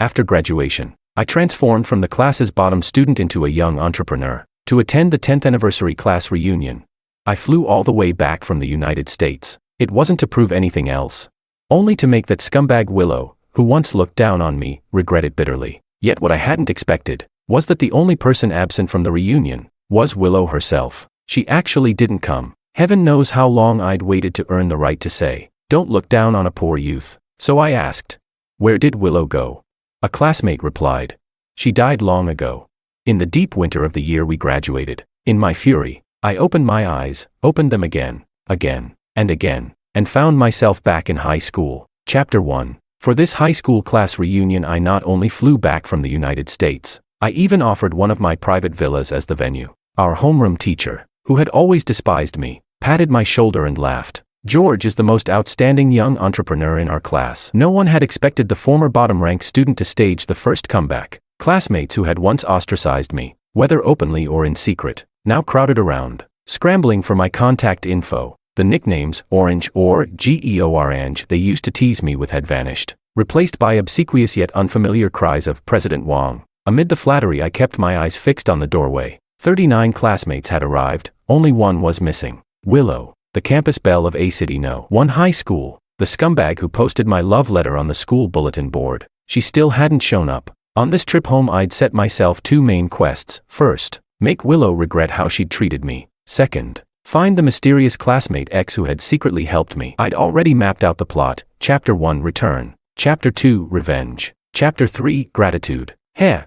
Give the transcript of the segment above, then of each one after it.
After graduation, I transformed from the class's bottom student into a young entrepreneur to attend the 10th anniversary class reunion. I flew all the way back from the United States. It wasn't to prove anything else. Only to make that scumbag Willow, who once looked down on me, regret it bitterly. Yet what I hadn't expected was that the only person absent from the reunion was Willow herself. She actually didn't come. Heaven knows how long I'd waited to earn the right to say, "Don't look down on a poor youth." So I asked, "Where did Willow go?" A classmate replied, "She died long ago, in the deep winter of the year we graduated." In my fury, I opened my eyes, opened them again, and again, and found myself back in high school. Chapter 1. For this high school class reunion, I not only flew back from the United States, I even offered one of my private villas as the venue. Our homeroom teacher, who had always despised me, patted my shoulder and laughed. "George is the most outstanding young entrepreneur in our class." No one had expected the former bottom-ranked student to stage the first comeback. Classmates who had once ostracized me, whether openly or in secret, now crowded around, scrambling for my contact info. The nicknames Orange or Georange they used to tease me with had vanished, replaced by obsequious yet unfamiliar cries of "President Wong." Amid the flattery, I kept my eyes fixed on the doorway. 39 classmates had arrived, only one was missing. Willow, the campus belle of A City No. 1 high school, the scumbag who posted my love letter on the school bulletin board. She still hadn't shown up. On this trip home, I'd set myself 2 main quests. First, make Willow regret how she'd treated me. Second, find the mysterious classmate X who had secretly helped me. I'd already mapped out the plot. Chapter 1, Return. Chapter 2, Revenge. Chapter 3, Gratitude.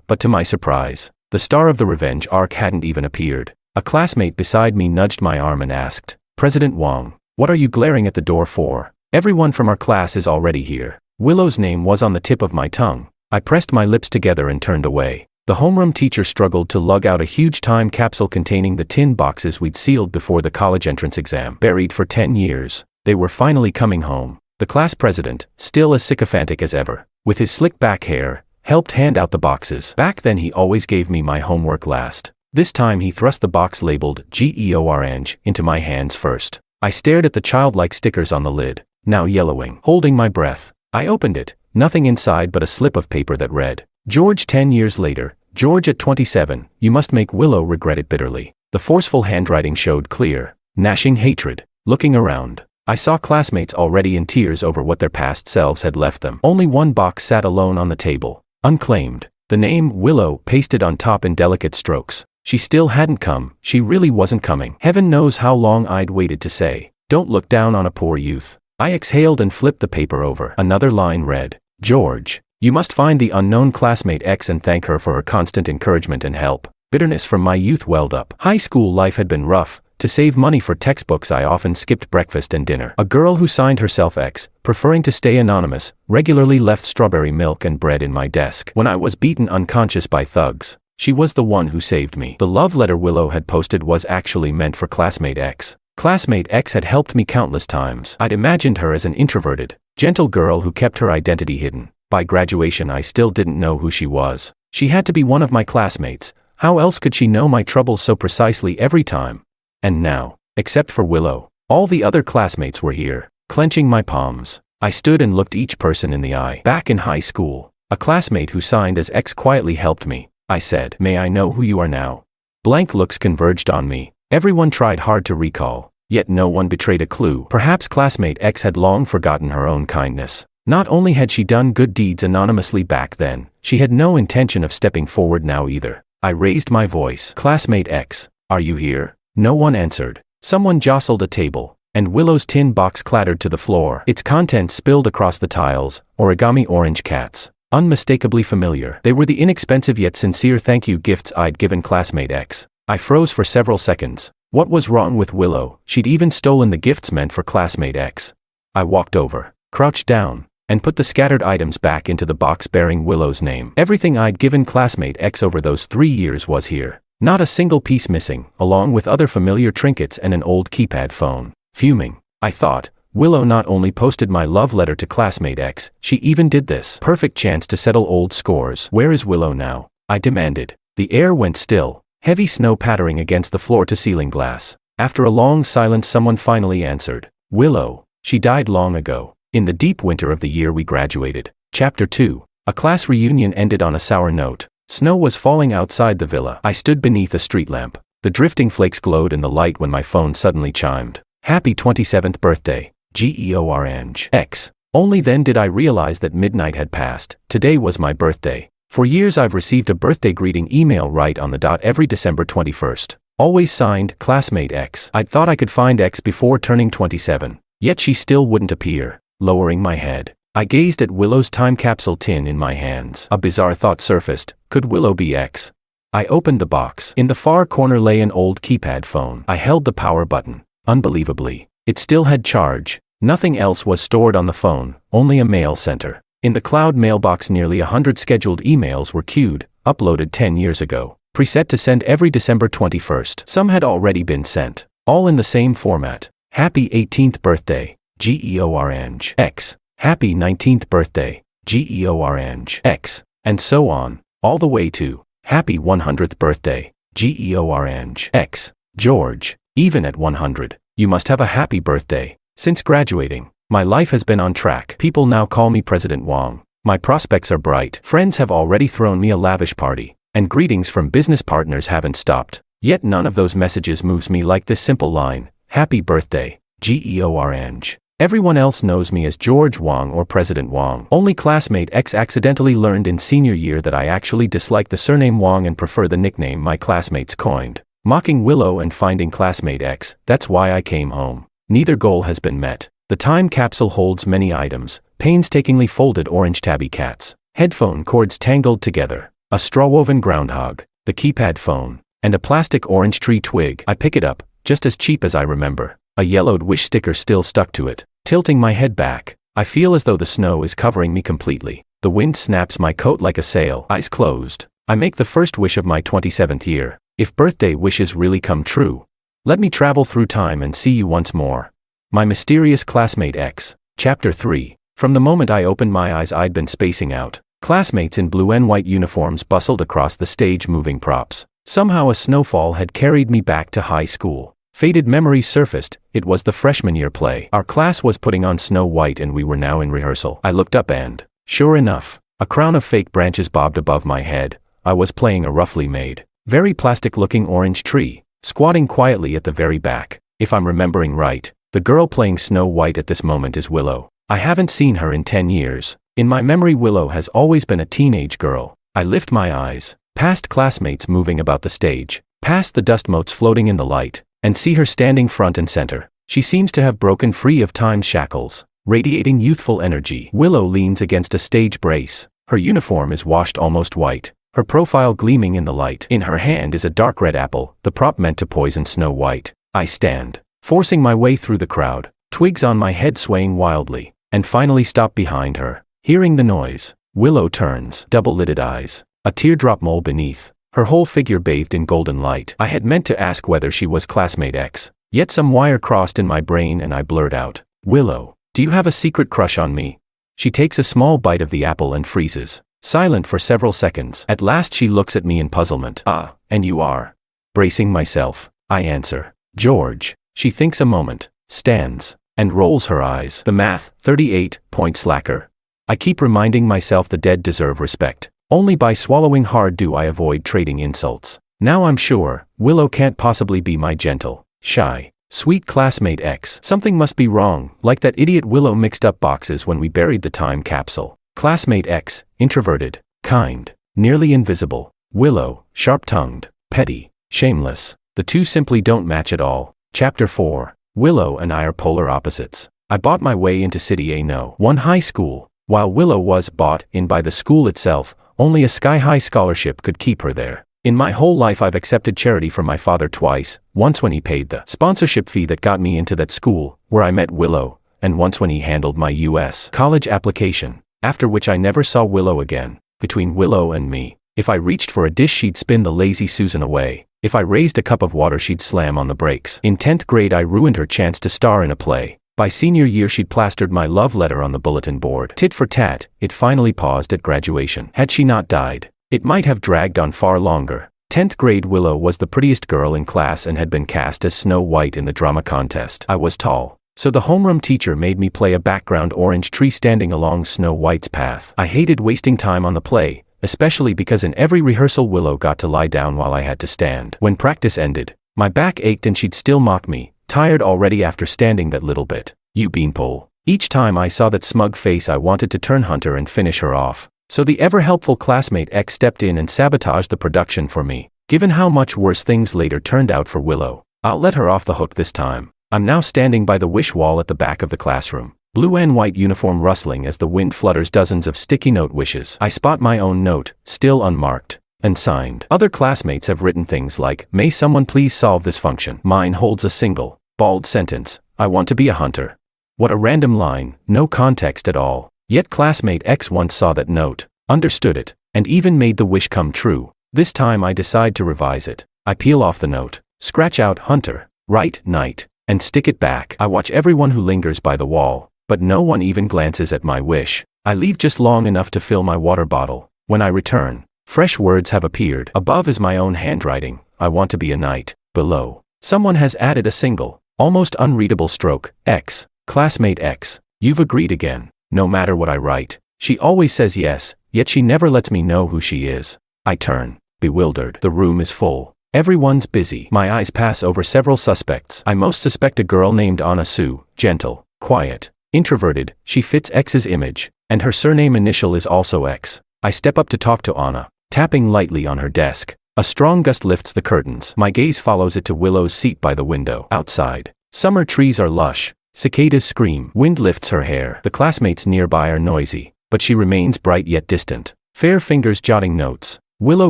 But to my surprise, the star of the revenge arc hadn't even appeared. A classmate beside me nudged my arm and asked, "President Wong, what are you glaring at the door for? Everyone from our class is already here." Willow's name was on the tip of my tongue. I pressed my lips together and turned away. The homeroom teacher struggled to lug out a huge time capsule containing the tin boxes we'd sealed before the college entrance exam. Buried for 10 years, they were finally coming home. The class president, still as sycophantic as ever, with his slick back hair, helped hand out the boxes. Back then he always gave me my homework last. This time he thrust the box labeled Georange into my hands first. I stared at the childlike stickers on the lid, now yellowing. Holding my breath, I opened it, nothing inside but a slip of paper that read, "George 10 years later, George at 27, you must make Willow regret it bitterly." The forceful handwriting showed clear, gnashing hatred. Looking around, I saw classmates already in tears over what their past selves had left them. Only one box sat alone on the table, unclaimed, the name Willow pasted on top in delicate strokes. She still hadn't come. She really wasn't coming. Heaven knows how long I'd waited to say, "Don't look down on a poor youth." I exhaled and flipped the paper over. Another line read, "George, you must find the unknown classmate X and thank her for her constant encouragement and help." Bitterness from my youth welled up. High school life had been rough. To save money for textbooks, I often skipped breakfast and dinner. A girl who signed herself X, preferring to stay anonymous, regularly left strawberry milk and bread in my desk. When I was beaten unconscious by thugs, she was the one who saved me. The love letter Willow had posted was actually meant for classmate X. Classmate X had helped me countless times. I'd imagined her as an introverted, gentle girl who kept her identity hidden. By graduation, I still didn't know who she was. She had to be one of my classmates. How else could she know my troubles so precisely every time? And now, except for Willow, all the other classmates were here. Clenching my palms, I stood and looked each person in the eye. Back in high school, a classmate who signed as X quietly helped me. I said, "May I know who you are now?" Blank looks converged on me. Everyone tried hard to recall, yet no one betrayed a clue. Perhaps classmate X had long forgotten her own kindness. Not only had she done good deeds anonymously back then, she had no intention of stepping forward now either. I raised my voice. "Classmate X, are you here?" No one answered. Someone jostled a table, and Willow's tin box clattered to the floor. Its contents spilled across the tiles. Origami orange cats. Unmistakably familiar. They were the inexpensive yet sincere thank you gifts I'd given classmate X. I froze for several seconds. What was wrong with Willow? She'd even stolen the gifts meant for classmate X. I walked over, crouched down, and put the scattered items back into the box bearing Willow's name. Everything I'd given classmate X over those 3 years was here. Not a single piece missing, along with other familiar trinkets and an old keypad phone. Fuming, I thought, Willow not only posted my love letter to classmate X, she even did this. Perfect chance to settle old scores. Where is Willow now? I demanded. The air went still, heavy snow pattering against the floor-to-ceiling glass. After a long silence, someone finally answered. "Willow, she died long ago, in the deep winter of the year we graduated." Chapter 2. A class reunion ended on a sour note. Snow was falling outside the villa. I stood beneath a street lamp. The drifting flakes glowed in the light when my phone suddenly chimed. Happy 27th birthday, George X. Only then did I realize that midnight had passed. Today was my birthday. For years I've received a birthday greeting email right on the dot every December 21st. Always signed, Classmate X. I'd thought I could find X before turning 27. Yet she still wouldn't appear. Lowering my head, I gazed at Willow's time capsule tin in my hands. A bizarre thought surfaced. Could Willow be X? I opened the box. In the far corner lay an old keypad phone. I held the power button. Unbelievably, it still had charge. Nothing else was stored on the phone, only a mail center. In the cloud mailbox nearly 100 scheduled emails were queued, uploaded 10 years ago, preset to send every December 21st. Some had already been sent, all in the same format. Happy 18th birthday, George X. Happy 19th birthday, George X. And so on, all the way to Happy 100th birthday, George X. George, even at 100, you must have a happy birthday. Since graduating, my life has been on track. People now call me President Wong. My prospects are bright. Friends have already thrown me a lavish party, and greetings from business partners haven't stopped. Yet none of those messages moves me like this simple line, Happy birthday, George. Everyone else knows me as George Wong or President Wong. Only Classmate X accidentally learned in senior year that I actually dislike the surname Wong and prefer the nickname my classmates coined. Mocking Willow and finding Classmate X, that's why I came home. Neither goal has been met. The time capsule holds many items, painstakingly folded orange tabby cats, headphone cords tangled together, a straw-woven groundhog, the keypad phone, and a plastic orange tree twig. I pick it up, just as cheap as I remember. A yellowed wish sticker still stuck to it. Tilting my head back, I feel as though the snow is covering me completely. The wind snaps my coat like a sail. Eyes closed, I make the first wish of my 27th year. If birthday wishes really come true, let me travel through time and see you once more. My mysterious Classmate X. Chapter 3. From the moment I opened my eyes I'd been spacing out. Classmates in blue and white uniforms bustled across the stage moving props. Somehow a snowfall had carried me back to high school. Faded memories surfaced. It was the freshman year play. Our class was putting on Snow White and we were now in rehearsal. I looked up and, sure enough, a crown of fake branches bobbed above my head. I was playing a roughly made, very plastic-looking orange tree, squatting quietly at the very back. If I'm remembering right, the girl playing Snow White at this moment is Willow. I haven't seen her in 10 years. In my memory Willow has always been a teenage girl. I lift my eyes, past classmates moving about the stage, past the dust motes floating in the light, and see her standing front and center. She seems to have broken free of time's shackles, radiating youthful energy. Willow leans against a stage brace. Her uniform is washed almost white, her profile gleaming in the light. In her hand is a dark red apple, the prop meant to poison Snow White. I stand, forcing my way through the crowd, twigs on my head swaying wildly, and finally stop behind her. Hearing the noise, Willow turns, double-lidded eyes, a teardrop mole beneath, her whole figure bathed in golden light. I had meant to ask whether she was Classmate X, yet some wire crossed in my brain and I blurred out, Willow, do you have a secret crush on me? She takes a small bite of the apple and freezes, silent for several seconds. At last she looks at me in puzzlement. Ah, and you are? Bracing myself, I answer, George. She thinks a moment, stands, and rolls her eyes. The math, 38, point slacker. I keep reminding myself the dead deserve respect. Only by swallowing hard do I avoid trading insults. Now I'm sure, Willow can't possibly be my gentle, shy, sweet Classmate X. Something must be wrong, like that idiot Willow mixed up boxes when we buried the time capsule. Classmate X, introverted, kind, nearly invisible. Willow, sharp-tongued, petty, shameless. The two simply don't match at all. Chapter 4. Willow and I are polar opposites. I bought my way into City A1 high school, while Willow was bought in by the school itself. Only a sky-high scholarship could keep her there. In my whole life I've accepted charity from my father twice, once when he paid the sponsorship fee that got me into that school, where I met Willow, and once when he handled my U.S. college application, after which I never saw Willow again. Between Willow and me, if I reached for a dish she'd spin the lazy Susan away. If I raised a cup of water she'd slam on the brakes. In 10th grade I ruined her chance to star in a play. By senior year she'd plastered my love letter on the bulletin board. Tit for tat, it finally paused at graduation. Had she not died, it might have dragged on far longer. 10th grade Willow was the prettiest girl in class and had been cast as Snow White in the drama contest. I was tall, So the homeroom teacher made me play a background orange tree standing along Snow White's path. I hated wasting time on the play, especially because in every rehearsal Willow got to lie down while I had to stand. When practice ended, my back ached and she'd still mock me, tired already after standing that little bit. You beanpole. Each time I saw that smug face I wanted to turn Hunter and finish her off. So the ever-helpful classmate X stepped in and sabotaged the production for me. Given how much worse things later turned out for Willow, I'll let her off the hook this time. I'm now standing by the wish wall at the back of the classroom. Blue and white uniform rustling as the wind flutters dozens of sticky note wishes. I spot my own note, still unmarked and signed. Other classmates have written things like, "May someone please solve this function." Mine holds a single, bald sentence, "I want to be a hunter." What a random line, no context at all. Yet classmate X once saw that note, understood it, and even made the wish come true. This time I decide to revise it. I peel off the note, scratch out Hunter, write night, and stick it back. I watch everyone who lingers by the wall, but no one even glances at my wish. I leave just long enough to fill my water bottle. When I return, fresh words have appeared. Above is my own handwriting, "I want to be a knight." Below, someone has added a single, almost unreadable stroke, X. Classmate X, you've agreed again. No matter what I write, she always says yes, yet she never lets me know who she is. I turn, bewildered. The room is full. Everyone's busy. My eyes pass over several suspects. I most suspect a girl named Anna Sue, gentle, quiet, introverted. She fits X's image, and her surname initial is also X. I step up to talk to Anna, tapping lightly on her desk. A strong gust lifts the curtains. My gaze follows it to Willow's seat by the window. Outside, summer trees are lush. Cicadas scream. Wind lifts her hair. The classmates nearby are noisy, but she remains bright yet distant. Fair fingers jotting notes. Willow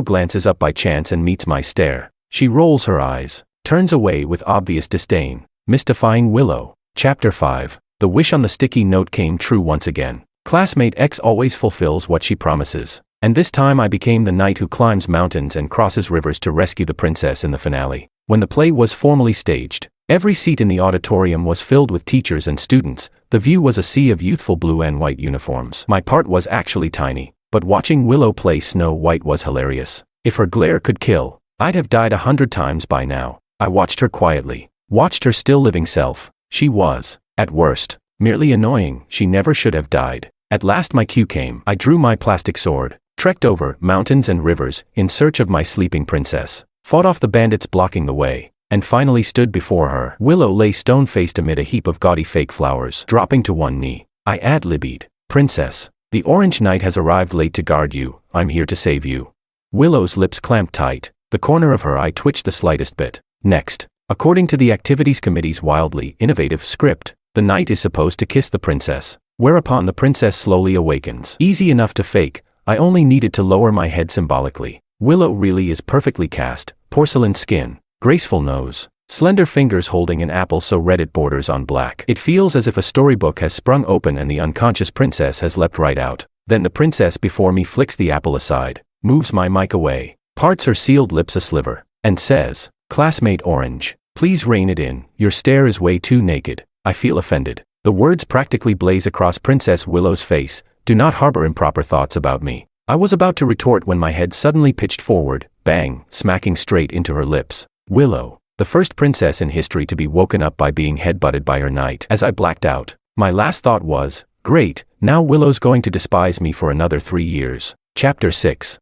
glances up by chance and meets my stare. She rolls her eyes, turns away with obvious disdain. Mystifying Willow. Chapter 5. The wish on the sticky note came true once again. Classmate X always fulfills what she promises. And this time I became the knight who climbs mountains and crosses rivers to rescue the princess in the finale. When the play was formally staged, every seat in the auditorium was filled with teachers and students. The view was a sea of youthful blue and white uniforms. My part was actually tiny, but watching Willow play Snow White was hilarious. If her glare could kill, I'd have died 100 times by now. I watched her quietly, watched her still living self. She was, at worst, merely annoying. She never should have died. At last my cue came. I drew my plastic sword, trekked over mountains and rivers in search of my sleeping princess, fought off the bandits blocking the way, and finally stood before her. Willow lay stone-faced amid a heap of gaudy fake flowers. Dropping to one knee, I ad-libbed, "Princess, the Orange Knight has arrived late to guard you. I'm here to save you." Willow's lips clamped tight. The corner of her eye twitched the slightest bit. Next, according to the Activities Committee's wildly innovative script, the knight is supposed to kiss the princess, whereupon the princess slowly awakens. Easy enough to fake. I only needed to lower my head symbolically. Willow really is perfectly cast. Porcelain skin, graceful nose, slender fingers holding an apple so red it borders on black. It feels as if a storybook has sprung open and the unconscious princess has leapt right out. Then the princess before me flicks the apple aside, moves my mic away, parts her sealed lips a sliver, and says, "Classmate Orange, please rein it in. Your stare is way too naked." I feel offended. The words practically blaze across Princess Willow's face, "Do not harbor improper thoughts about me." I was about to retort when my head suddenly pitched forward, bang, smacking straight into her lips. Willow, the first princess in history to be woken up by being headbutted by her knight. As I blacked out, my last thought was, great, now Willow's going to despise me for another 3 years. Chapter 6.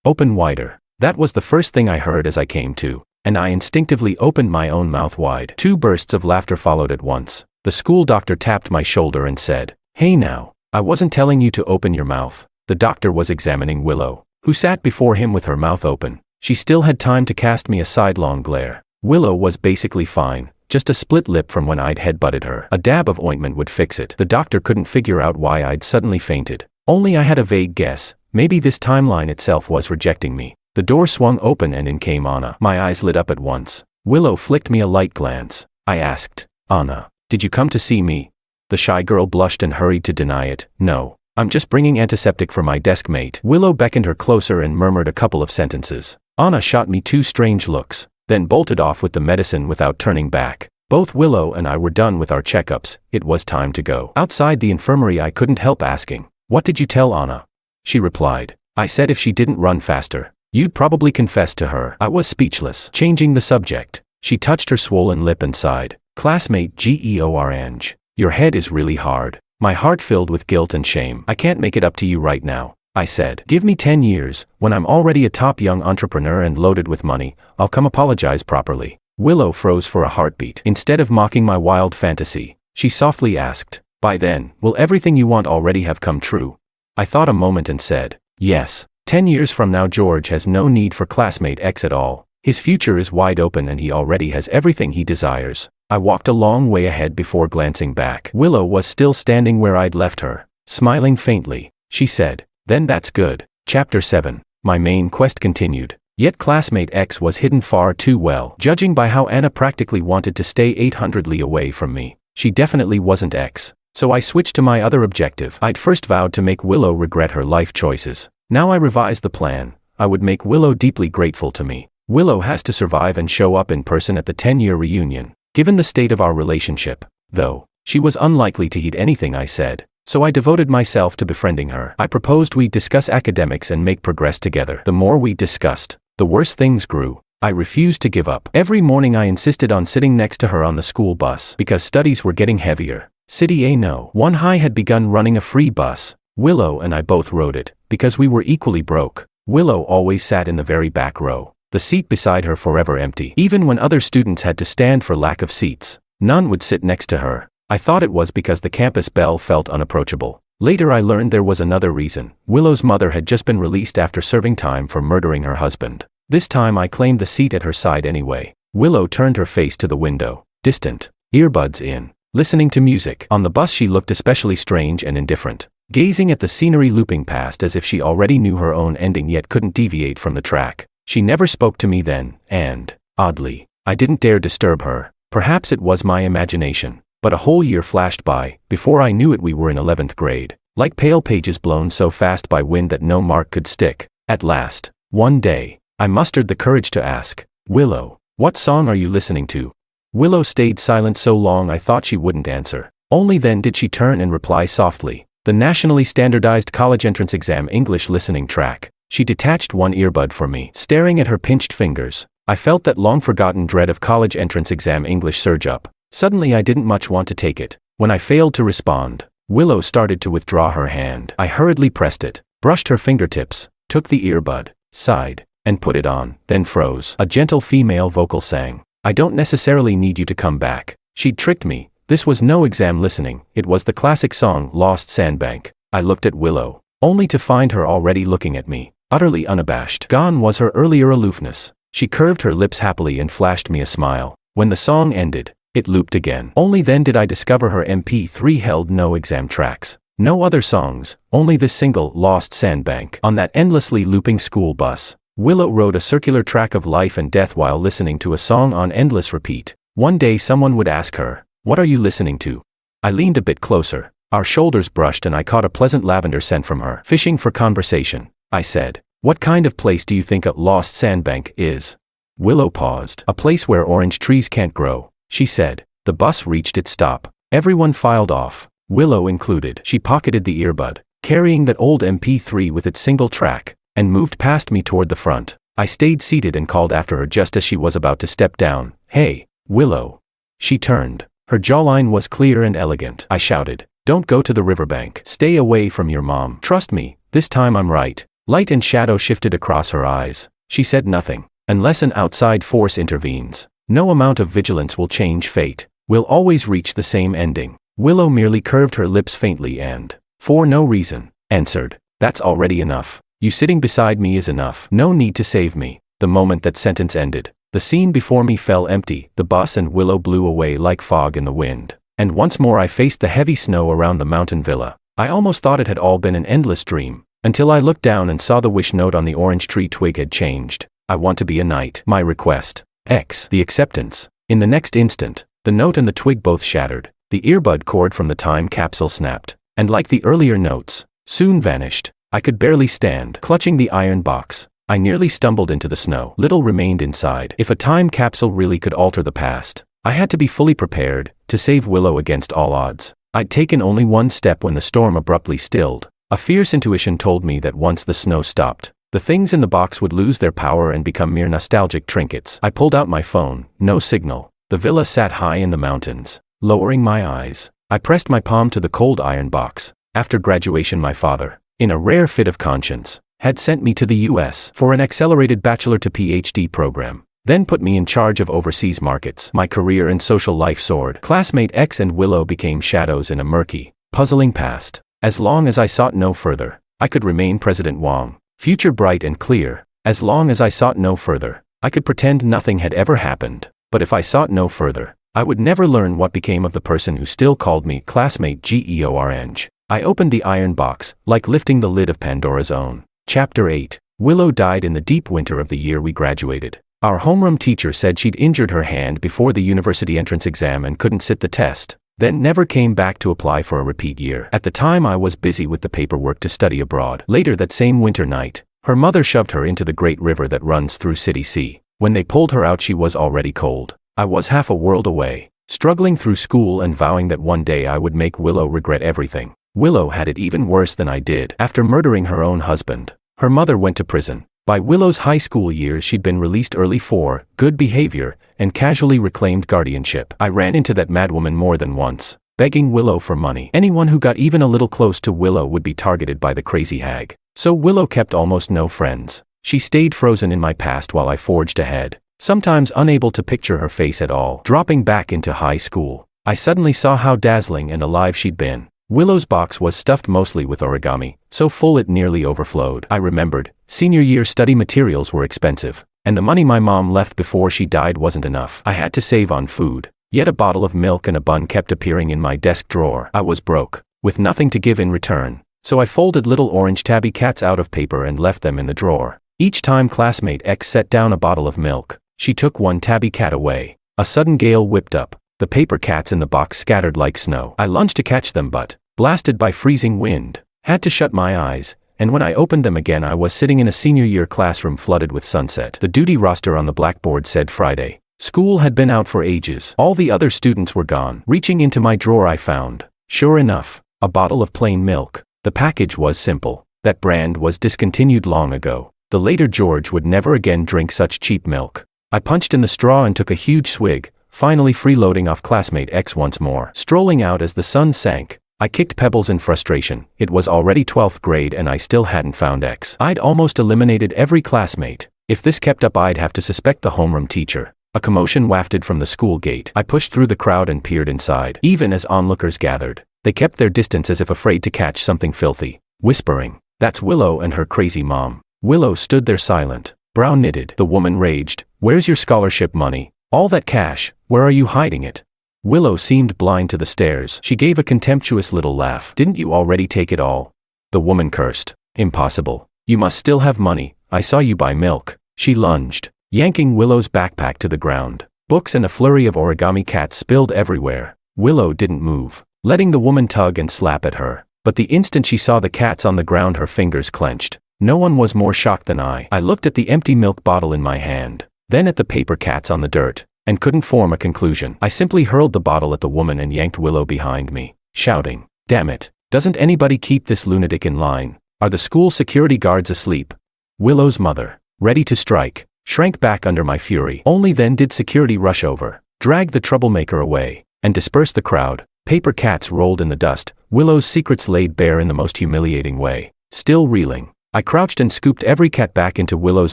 Open wider. That was the first thing I heard as I came to, and I instinctively opened my own mouth wide. 2 bursts of laughter followed at once. The school doctor tapped my shoulder and said, "Hey now, I wasn't telling you to open your mouth." The doctor was examining Willow, who sat before him with her mouth open. She still had time to cast me a sidelong glare. Willow was basically fine, just a split lip from when I'd headbutted her. A dab of ointment would fix it. The doctor couldn't figure out why I'd suddenly fainted. Only I had a vague guess. Maybe this timeline itself was rejecting me. The door swung open and in came Anna. My eyes lit up at once. Willow flicked me a light glance. I asked, "Anna, did you come to see me?" The shy girl blushed and hurried to deny it. "No, I'm just bringing antiseptic for my desk mate." Willow beckoned her closer and murmured a couple of sentences. Anna shot me 2 strange looks, then bolted off with the medicine without turning back. Both Willow and I were done with our checkups. It was time to go. Outside the infirmary I couldn't help asking, "What did you tell Anna?" She replied, "I said if she didn't run faster, you'd probably confess to her." I was speechless. Changing the subject, she touched her swollen lip and sighed. Classmate Georange. Your head is really hard. My heart filled with guilt and shame. I can't make it up to you right now, I said. Give me 10 years, when I'm already a top young entrepreneur and loaded with money, I'll come apologize properly. Willow froze for a heartbeat. Instead of mocking my wild fantasy, she softly asked, by then, will everything you want already have come true? I thought a moment and said, yes. 10 years from now George has no need for classmate X at all. His future is wide open and he already has everything he desires. I walked a long way ahead before glancing back. Willow was still standing where I'd left her, smiling faintly. She said, then that's good. Chapter 7. My main quest continued. Yet classmate X was hidden far too well. Judging by how Anna practically wanted to stay 800 li away from me, she definitely wasn't X. So I switched to my other objective. I'd first vowed to make Willow regret her life choices. Now I revised the plan. I would make Willow deeply grateful to me. Willow has to survive and show up in person at the 10-year reunion. Given the state of our relationship, though, she was unlikely to heed anything I said, so I devoted myself to befriending her. I proposed we discuss academics and make progress together. The more we discussed, the worse things grew. I refused to give up. Every morning I insisted on sitting next to her on the school bus because studies were getting heavier. City A No. 1 High had begun running a free bus. Willow and I both rode it, because we were equally broke. Willow always sat in the very back row, the seat beside her forever empty. Even when other students had to stand for lack of seats, none would sit next to her. I thought it was because the campus belle felt unapproachable. Later I learned there was another reason. Willow's mother had just been released after serving time for murdering her husband. This time I claimed the seat at her side anyway. Willow turned her face to the window, distant, earbuds in, listening to music. On the bus she looked especially strange and indifferent, gazing at the scenery looping past as if she already knew her own ending yet couldn't deviate from the track. She never spoke to me then, and, oddly, I didn't dare disturb her. Perhaps it was my imagination, but a whole year flashed by. Before I knew it we were in 11th grade, like pale pages blown so fast by wind that no mark could stick. At last, one day, I mustered the courage to ask, Willow, what song are you listening to? Willow stayed silent so long I thought she wouldn't answer. Only then did she turn and reply softly, the nationally standardized college entrance exam English listening track. She detached one earbud for me. Staring at her pinched fingers, I felt that long-forgotten dread of college entrance exam English surge up. Suddenly I didn't much want to take it. When I failed to respond, Willow started to withdraw her hand. I hurriedly pressed it, brushed her fingertips, took the earbud, sighed, and put it on, then froze. A gentle female vocal sang, I don't necessarily need you to come back. She'd tricked me. This was no exam listening. It was the classic song Lost Sandbank. I looked at Willow, only to find her already looking at me, utterly unabashed. Gone was her earlier aloofness. She curved her lips happily and flashed me a smile. When the song ended, it looped again. Only then did I discover her MP3 held no exam tracks. No other songs, only this single, Lost Sandbank. On that endlessly looping school bus, Willow rode a circular track of life and death while listening to a song on endless repeat. One day someone would ask her, what are you listening to? I leaned a bit closer. Our shoulders brushed and I caught a pleasant lavender scent from her. Fishing for conversation, I said. What kind of place do you think a Lost Sandbank is? Willow paused. A place where orange trees can't grow, she said. The bus reached its stop. Everyone filed off, Willow included. She pocketed the earbud, carrying that old MP3 with its single track, and moved past me toward the front. I stayed seated and called after her just as she was about to step down. Hey, Willow. She turned. Her jawline was clear and elegant. I shouted, don't go to the riverbank. Stay away from your mom. Trust me, this time I'm right. Light and shadow shifted across her eyes. She said nothing. Unless an outside force intervenes, no amount of vigilance will change fate. We'll always reach the same ending. Willow merely curved her lips faintly and, for no reason, answered, that's already enough. You sitting beside me is enough. No need to save me. The moment that sentence ended, the scene before me fell empty. The bus and Willow blew away like fog in the wind. And once more I faced the heavy snow around the mountain villa. I almost thought it had all been an endless dream, until I looked down and saw the wish note on the orange tree twig had changed. I want to be a knight. My request. X. The acceptance. In the next instant, the note and the twig both shattered. The earbud cord from the time capsule snapped, and like the earlier notes, soon vanished. I could barely stand. Clutching the iron box, I nearly stumbled into the snow. Little remained inside. If a time capsule really could alter the past, I had to be fully prepared to save Willow against all odds. I'd taken only one step when the storm abruptly stilled. A fierce intuition told me that once the snow stopped, the things in the box would lose their power and become mere nostalgic trinkets. I pulled out my phone. No signal. The villa sat high in the mountains. Lowering my eyes, I pressed my palm to the cold iron box. After graduation, my father, in a rare fit of conscience, had sent me to the US for an accelerated bachelor to PhD program, then put me in charge of overseas markets. My career and social life soared. Classmate X and Willow became shadows in a murky, puzzling past. As long as I sought no further, I could remain President Wong, future bright and clear. As long as I sought no further, I could pretend nothing had ever happened. But if I sought no further, I would never learn what became of the person who still called me classmate Georange. I opened the iron box, like lifting the lid of Pandora's own. Chapter 8. Willow died in the deep winter of the year we graduated. Our homeroom teacher said she'd injured her hand before the university entrance exam and couldn't sit the test, then never came back to apply for a repeat year. At the time, I was busy with the paperwork to study abroad. Later that same winter night, her mother shoved her into the great river that runs through City C. When they pulled her out, she was already cold. I was half a world away, struggling through school and vowing that one day I would make Willow regret everything. Willow had it even worse than I did. After murdering her own husband, her mother went to prison. By Willow's high school years, she'd been released early for good behavior and casually reclaimed guardianship. I ran into that madwoman more than once, begging Willow for money. Anyone who got even a little close to Willow would be targeted by the crazy hag. So Willow kept almost no friends. She stayed frozen in my past while I forged ahead, sometimes unable to picture her face at all. Dropping back into high school, I suddenly saw how dazzling and alive she'd been. Willow's box was stuffed mostly with origami, so full it nearly overflowed. I remembered, senior year study materials were expensive, and the money my mom left before she died wasn't enough. I had to save on food, yet a bottle of milk and a bun kept appearing in my desk drawer. I was broke, with nothing to give in return, so I folded little orange tabby cats out of paper and left them in the drawer. Each time classmate X set down a bottle of milk, she took one tabby cat away. A sudden gale whipped up. The paper cats in the box scattered like snow. I lunged to catch them but, blasted by freezing wind, had to shut my eyes, and when I opened them again I was sitting in a senior year classroom flooded with sunset. The duty roster on the blackboard said Friday. School had been out for ages. All the other students were gone. Reaching into my drawer I found, sure enough, a bottle of plain milk. The package was simple. That brand was discontinued long ago. The later George would never again drink such cheap milk. I punched in the straw and took a huge swig, finally freeloading off classmate X once more. Strolling out as the sun sank, I kicked pebbles in frustration. It was already 12th grade and I still hadn't found X. I'd almost eliminated every classmate. If this kept up I'd have to suspect the homeroom teacher. A commotion wafted from the school gate. I pushed through the crowd and peered inside. Even as onlookers gathered, they kept their distance as if afraid to catch something filthy, whispering, "That's Willow and her crazy mom." Willow stood there silent, brow knitted. The woman raged, "Where's your scholarship money? All that cash, where are you hiding it?" Willow seemed blind to the stares. She gave a contemptuous little laugh. "Didn't you already take it all?" The woman cursed. "Impossible. You must still have money. I saw you buy milk." She lunged, yanking Willow's backpack to the ground. Books and a flurry of origami cats spilled everywhere. Willow didn't move, letting the woman tug and slap at her. But the instant she saw the cats on the ground her fingers clenched. No one was more shocked than I. I looked at the empty milk bottle in my hand, then at the paper cats on the dirt, and couldn't form a conclusion. I simply hurled the bottle at the woman and yanked Willow behind me, shouting, "Damn it, doesn't anybody keep this lunatic in line? Are the school security guards asleep?" Willow's mother, ready to strike, shrank back under my fury. Only then did security rush over, drag the troublemaker away, and disperse the crowd. Paper cats rolled in the dust, Willow's secrets laid bare in the most humiliating way. Still reeling, I crouched and scooped every cat back into Willow's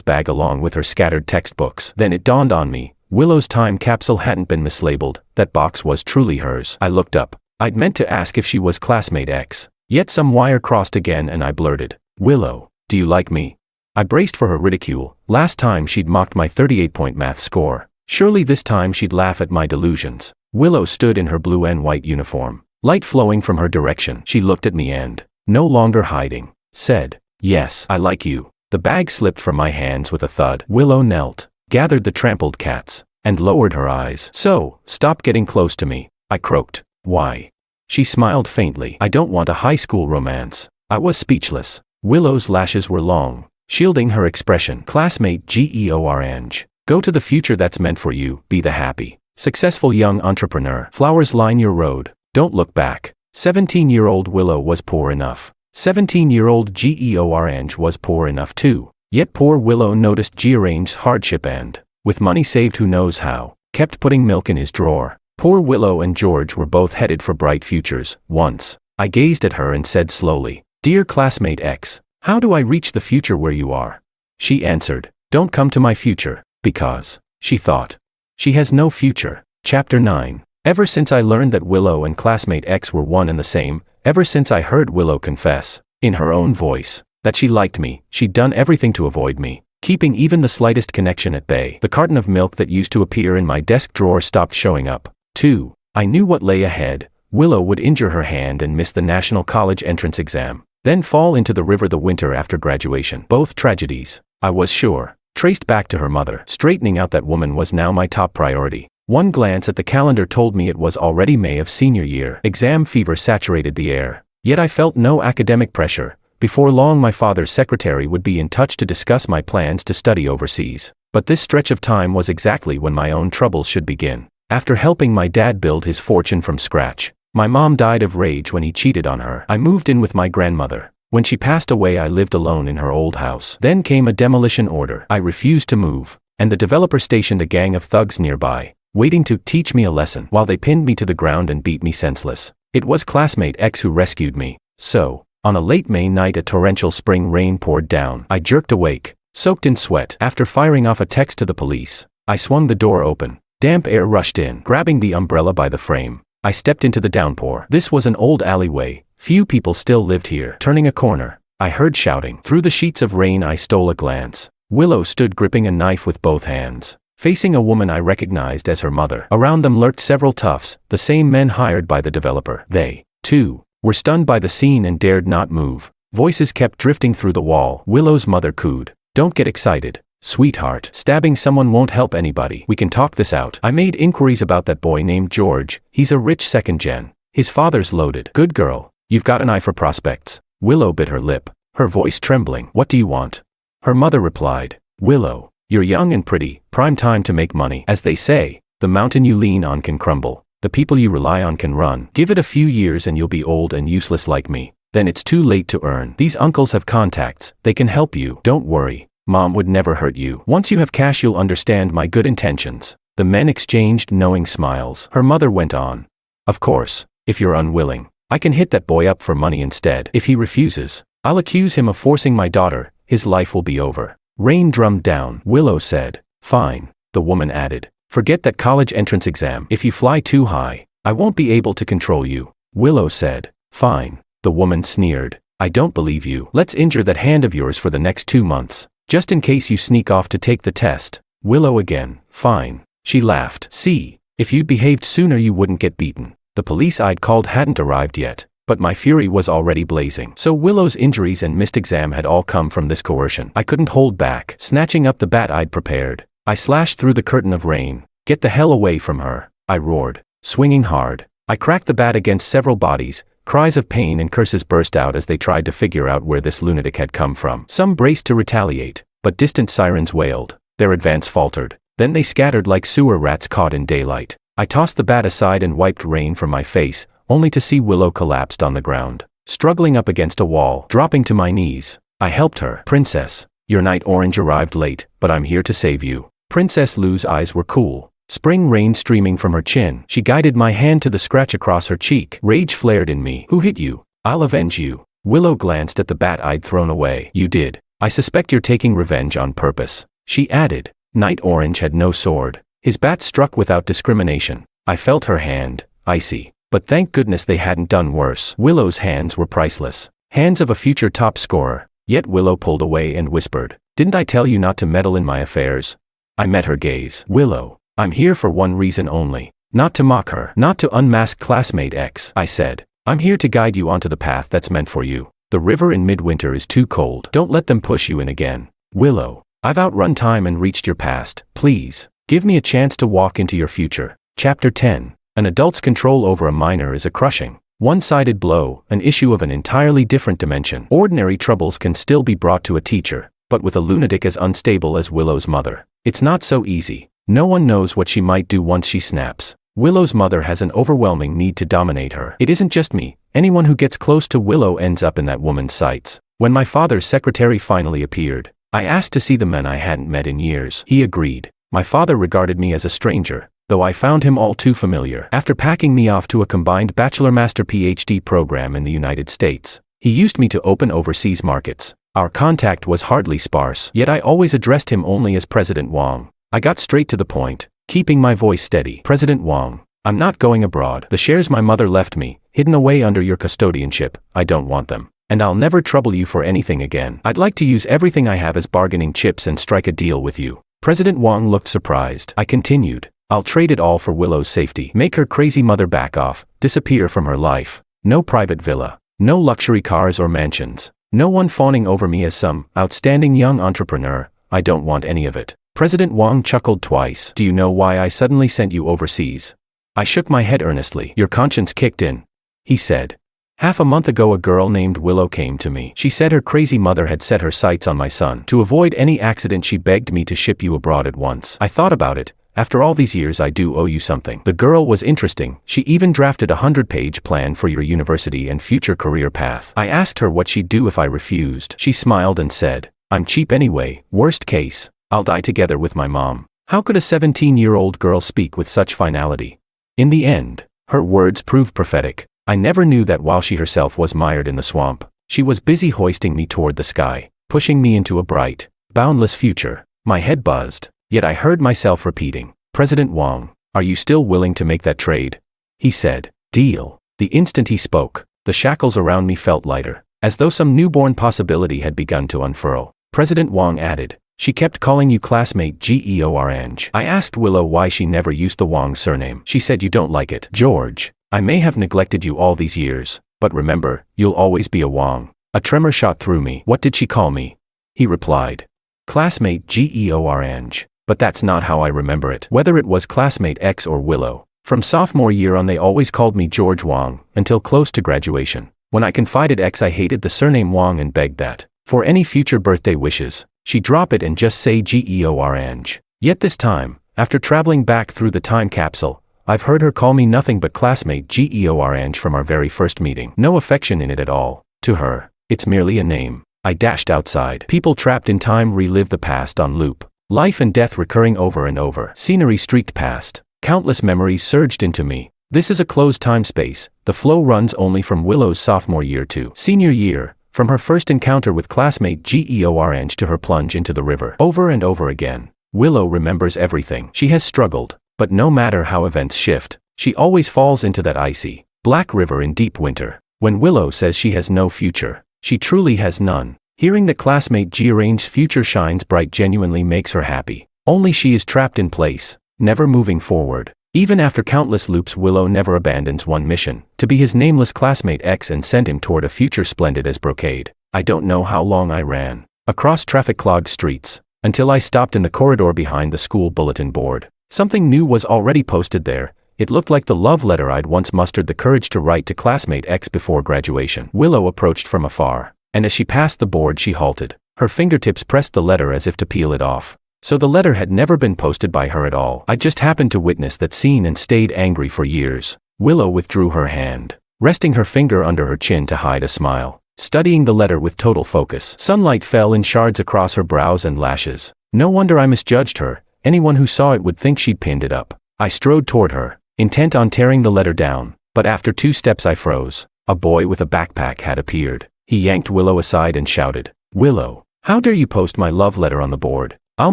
bag along with her scattered textbooks. Then it dawned on me, Willow's time capsule hadn't been mislabeled. That box was truly hers. I looked up. I'd meant to ask if she was classmate X. Yet some wire crossed again and I blurted, "Willow, do you like me?" I braced for her ridicule. Last time she'd mocked my 38-point math score. Surely this time she'd laugh at my delusions. Willow stood in her blue and white uniform, light flowing from her direction. She looked at me and, no longer hiding, said, "Yes, I like you." The bag slipped from my hands with a thud. Willow knelt, gathered the trampled cats, and lowered her eyes. "So, stop getting close to me," I croaked. "Why?" She smiled faintly. "I don't want a high school romance." I was speechless. Willow's lashes were long, shielding her expression. "Classmate Georange. Go to the future that's meant for you. Be the happy, successful young entrepreneur. Flowers line your road. Don't look back." 17-year-old Willow was poor enough. 17-year-old Georange was poor enough too. Yet poor Willow noticed Georange's hardship and, with money saved who knows how, kept putting milk in his drawer. Poor Willow and George were both headed for bright futures. Once, I gazed at her and said slowly, "Dear classmate X, how do I reach the future where you are?" She answered, "Don't come to my future, because," she thought, "she has no future." Chapter 9. Ever since I learned that Willow and classmate X were one and the same, ever since I heard Willow confess, in her own voice, that she liked me, she'd done everything to avoid me, keeping even the slightest connection at bay. The carton of milk that used to appear in my desk drawer stopped showing up. 2. I knew what lay ahead. Willow would injure her hand and miss the National College entrance exam, then fall into the river the winter after graduation. Both tragedies, I was sure, traced back to her mother. Straightening out that woman was now my top priority. One glance at the calendar told me it was already May of senior year. Exam fever saturated the air, yet I felt no academic pressure. Before long my father's secretary would be in touch to discuss my plans to study overseas. But this stretch of time was exactly when my own troubles should begin. After helping my dad build his fortune from scratch, my mom died of rage when he cheated on her. I moved in with my grandmother. When she passed away I lived alone in her old house. Then came a demolition order. I refused to move, and the developer stationed a gang of thugs nearby, waiting to teach me a lesson while they pinned me to the ground and beat me senseless. It was classmate X who rescued me. So, on a late May night a torrential spring rain poured down. I jerked awake, soaked in sweat. After firing off a text to the police, I swung the door open. Damp air rushed in. Grabbing the umbrella by the frame, I stepped into the downpour. This was an old alleyway. Few people still lived here. Turning a corner, I heard shouting. Through the sheets of rain I stole a glance. Willow stood gripping a knife with both hands, facing a woman I recognized as her mother. Around them lurked several toughs, the same men hired by the developer. They, too, were stunned by the scene and dared not move. Voices kept drifting through the wall. Willow's mother cooed, "Don't get excited, sweetheart. Stabbing someone won't help anybody. We can talk this out." I made inquiries about that boy named George. He's a rich second gen. His father's loaded. Good girl. You've got an eye for prospects. Willow bit her lip, her voice trembling. "What do you want?" Her mother replied, "Willow, you're young and pretty, prime time to make money. As they say, the mountain you lean on can crumble. The people you rely on can run. Give it a few years and you'll be old and useless like me. Then it's too late to earn. These uncles have contacts. They can help you. Don't worry. Mom would never hurt you. Once you have cash you'll understand my good intentions." The men exchanged knowing smiles. Her mother went on, "Of course, if you're unwilling, I can hit that boy up for money instead. If he refuses, I'll accuse him of forcing my daughter. His life will be over." Rain drummed down. Willow said, "Fine." The woman added, "Forget that college entrance exam. If you fly too high, I won't be able to control you." Willow said, "Fine." The woman sneered, "I don't believe you. Let's injure that hand of yours for the next 2 months, just in case you sneak off to take the test." Willow again, "Fine." She laughed. "See, if you'd behaved sooner you wouldn't get beaten." The police I'd called hadn't arrived yet, but my fury was already blazing. So Willow's injuries and missed exam had all come from this coercion. I couldn't hold back. Snatching up the bat I'd prepared, I slashed through the curtain of rain. "Get the hell away from her," I roared, swinging hard. I cracked the bat against several bodies. Cries of pain and curses burst out as they tried to figure out where this lunatic had come from. Some braced to retaliate, but distant sirens wailed. Their advance faltered. Then they scattered like sewer rats caught in daylight. I tossed the bat aside and wiped rain from my face, only to see Willow collapsed on the ground, struggling up against a wall. Dropping to my knees, I helped her. "Princess, your Knight Orange arrived late, but I'm here to save you." Princess Lou's eyes were cool, spring rain streaming from her chin. She guided my hand to the scratch across her cheek. Rage flared in me. "Who hit you? I'll avenge you." Willow glanced at the bat I'd thrown away. "You did. I suspect you're taking revenge on purpose," she added. Knight Orange had no sword. His bat struck without discrimination. I felt her hand, icy, but thank goodness they hadn't done worse. Willow's hands were priceless. Hands of a future top scorer. Yet Willow pulled away and whispered, "Didn't I tell you not to meddle in my affairs?" I met her gaze. "Willow, I'm here for one reason only. Not to mock her. Not to unmask classmate X," I said. "I'm here to guide you onto the path that's meant for you. The river in midwinter is too cold. Don't let them push you in again. Willow, I've outrun time and reached your past. Please, give me a chance to walk into your future." Chapter 10. An adult's control over a minor is a crushing, one-sided blow, an issue of an entirely different dimension. Ordinary troubles can still be brought to a teacher, but with a lunatic as unstable as Willow's mother, it's not so easy. No one knows what she might do once she snaps. Willow's mother has an overwhelming need to dominate her. It isn't just me. Anyone who gets close to Willow ends up in that woman's sights. When my father's secretary finally appeared, I asked to see the man I hadn't met in years. He agreed. My father regarded me as a stranger, though I found him all too familiar. After packing me off to a combined bachelor-master PhD program in the United States, he used me to open overseas markets. Our contact was hardly sparse, yet I always addressed him only as President Wang. I got straight to the point, keeping my voice steady. President Wang, I'm not going abroad. The shares my mother left me, hidden away under your custodianship, I don't want them. And I'll never trouble you for anything again. I'd like to use everything I have as bargaining chips and strike a deal with you. President Wang looked surprised. I continued, I'll trade it all for Willow's safety. Make her crazy mother back off, disappear from her life. No private villa, no luxury cars or mansions, no one fawning over me as some outstanding young entrepreneur. I don't want any of it. President Wang chuckled twice. Do you know why I suddenly sent you overseas? I shook my head earnestly. Your conscience kicked in, he said. Half a month ago a girl named Willow came to me. She said her crazy mother had set her sights on my son. To avoid any accident she begged me to ship you abroad at once. I thought about it. After all these years I do owe you something. The girl was interesting. She even drafted a 100-page plan for your university and future career path. I asked her what she'd do if I refused. She smiled and said, I'm cheap anyway. Worst case, I'll die together with my mom. How could a 17-year-old girl speak with such finality? In the end, her words proved prophetic. I never knew that while she herself was mired in the swamp, she was busy hoisting me toward the sky, pushing me into a bright, boundless future. My head buzzed, yet I heard myself repeating, President Wang, are you still willing to make that trade? He said, deal. The instant he spoke, the shackles around me felt lighter, as though some newborn possibility had begun to unfurl. President Wang added, she kept calling you classmate Georange. I asked Willow why she never used the Wang surname. She said you don't like it. George, I may have neglected you all these years, but remember, you'll always be a Wang. A tremor shot through me. What did she call me? He replied, classmate Georange. But that's not how I remember it. Whether it was classmate X or Willow, from sophomore year on they always called me George Wang, until close to graduation. When I confided X I hated the surname Wang and begged that, for any future birthday wishes, she drop it and just say Georange. Yet this time, after traveling back through the time capsule, I've heard her call me nothing but classmate Georange from our very first meeting. No affection in it at all. To her, it's merely a name. I dashed outside. People trapped in time relive the past on loop. Life and death recurring over and over. Scenery streaked past. Countless memories surged into me. This is a closed time space. The flow runs only from Willow's sophomore year to senior year, from her first encounter with classmate Georange to her plunge into the river. Over and over again, Willow remembers everything. She has struggled, but no matter how events shift, she always falls into that icy, black river in deep winter. When Willow says she has no future, she truly has none. Hearing that classmate Georange's future shines bright genuinely makes her happy. Only she is trapped in place, never moving forward. Even after countless loops, Willow never abandons one mission, to be his nameless classmate X and send him toward a future splendid as brocade. I don't know how long I ran, across traffic-clogged streets, until I stopped in the corridor behind the school bulletin board. Something new was already posted there. It looked like the love letter I'd once mustered the courage to write to classmate X before graduation. Willow approached from afar, and as she passed the board she halted. Her fingertips pressed the letter as if to peel it off. So the letter had never been posted by her at all. I just happened to witness that scene and stayed angry for years. Willow withdrew her hand, resting her finger under her chin to hide a smile, studying the letter with total focus. Sunlight fell in shards across her brows and lashes. No wonder I misjudged her. Anyone who saw it would think she'd pinned it up. I strode toward her, intent on tearing the letter down, but after 2 steps I froze. A boy with a backpack had appeared. He yanked Willow aside and shouted, "Willow, how dare you post my love letter on the board? I'll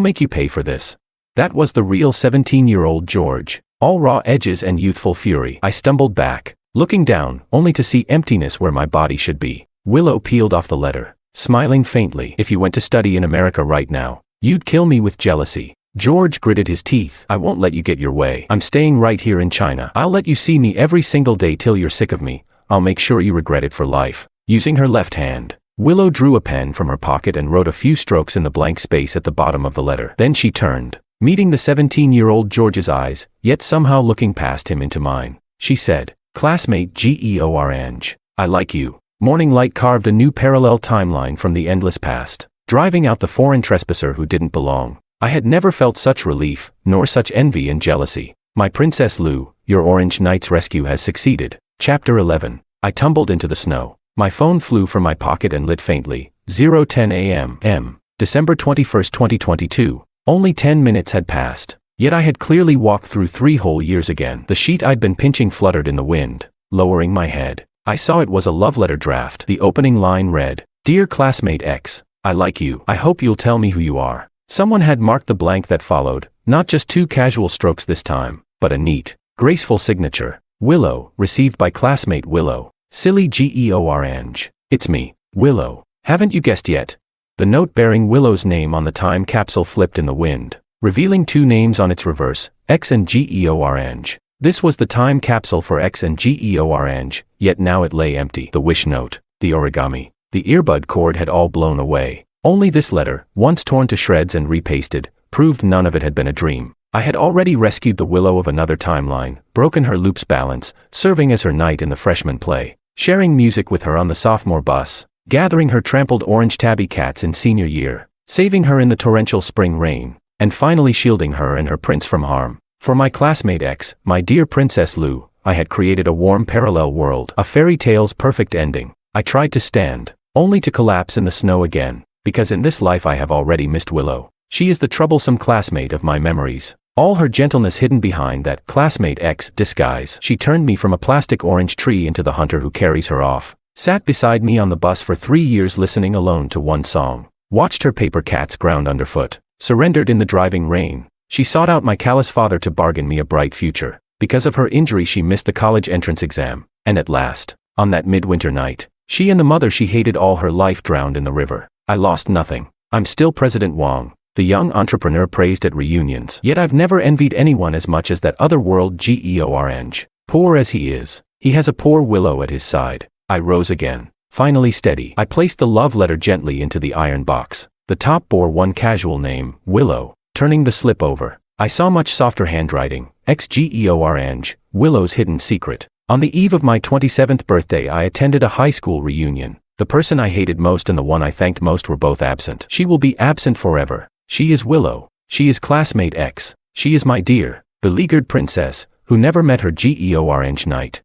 make you pay for this." That was the real 17-year-old George, all raw edges and youthful fury. I stumbled back, looking down, only to see emptiness where my body should be. Willow peeled off the letter, smiling faintly. "If you went to study in America right now, you'd kill me with jealousy." George gritted his teeth. "I won't let you get your way. I'm staying right here in China. I'll let you see me every single day till you're sick of me. I'll make sure you regret it for life." Using her left hand, Willow drew a pen from her pocket and wrote a few strokes in the blank space at the bottom of the letter. Then she turned, meeting the 17-year-old George's eyes, yet somehow looking past him into mine. She said, "Classmate Georange, I like you." Morning light carved a new parallel timeline from the endless past, driving out the foreign trespasser who didn't belong. I had never felt such relief, nor such envy and jealousy. "My Princess Lu, your Orange Knight's rescue has succeeded." Chapter 11. I tumbled into the snow. My phone flew from my pocket and lit faintly. 0:10 a.m. December 21, 2022. Only 10 minutes had passed, Yet I had clearly walked through 3 whole years again. The sheet I'd been pinching fluttered in the wind. Lowering my head, I saw it was a love letter draft. The opening line read, "Dear classmate X, I like you. I hope you'll tell me who you are." Someone had marked the blank that followed, not just 2 casual strokes this time, but a neat, graceful signature. Willow, received by classmate Willow. Silly Georange. It's me, Willow. Haven't you guessed yet? The note bearing Willow's name on the time capsule flipped in the wind, revealing 2 names on its reverse, X and Georange. This was the time capsule for X and Georange, yet now it lay empty. The wish note, the origami, the earbud cord had all blown away. Only this letter, once torn to shreds and repasted, proved none of it had been a dream. I had already rescued the Willow of another timeline, broken her loop's balance, serving as her knight in the freshman play, sharing music with her on the sophomore bus, gathering her trampled orange tabby cats in senior year, saving her in the torrential spring rain, and finally shielding her and her prince from harm. For my classmate X, my dear Princess Lou, I had created a warm parallel world, a fairy tale's perfect ending. I tried to stand, only to collapse in the snow again, because in this life I have already missed Willow. She is the troublesome classmate of my memories. All her gentleness hidden behind that classmate X disguise. She turned me from a plastic orange tree into the hunter who carries her off. Sat beside me on the bus for 3 years listening alone to one song. Watched her paper cats ground underfoot. Surrendered in the driving rain. She sought out my callous father to bargain me a bright future. Because of her injury she missed the college entrance exam. And at last, on that midwinter night, she and the mother she hated all her life drowned in the river. I lost nothing. I'm still President Wong, the young entrepreneur praised at reunions. Yet I've never envied anyone as much as that otherworld Georange. Poor as he is, he has a poor Willow at his side. I rose again. Finally steady. I placed the love letter gently into the iron box. The top bore one casual name, Willow. Turning the slip over, I saw much softer handwriting, Georange, Willow's hidden secret. On the eve of my 27th birthday I attended a high school reunion. The person I hated most and the one I thanked most were both absent. She will be absent forever. She is Willow. She is classmate X. She is my dear, beleaguered princess, who never met her Georange knight.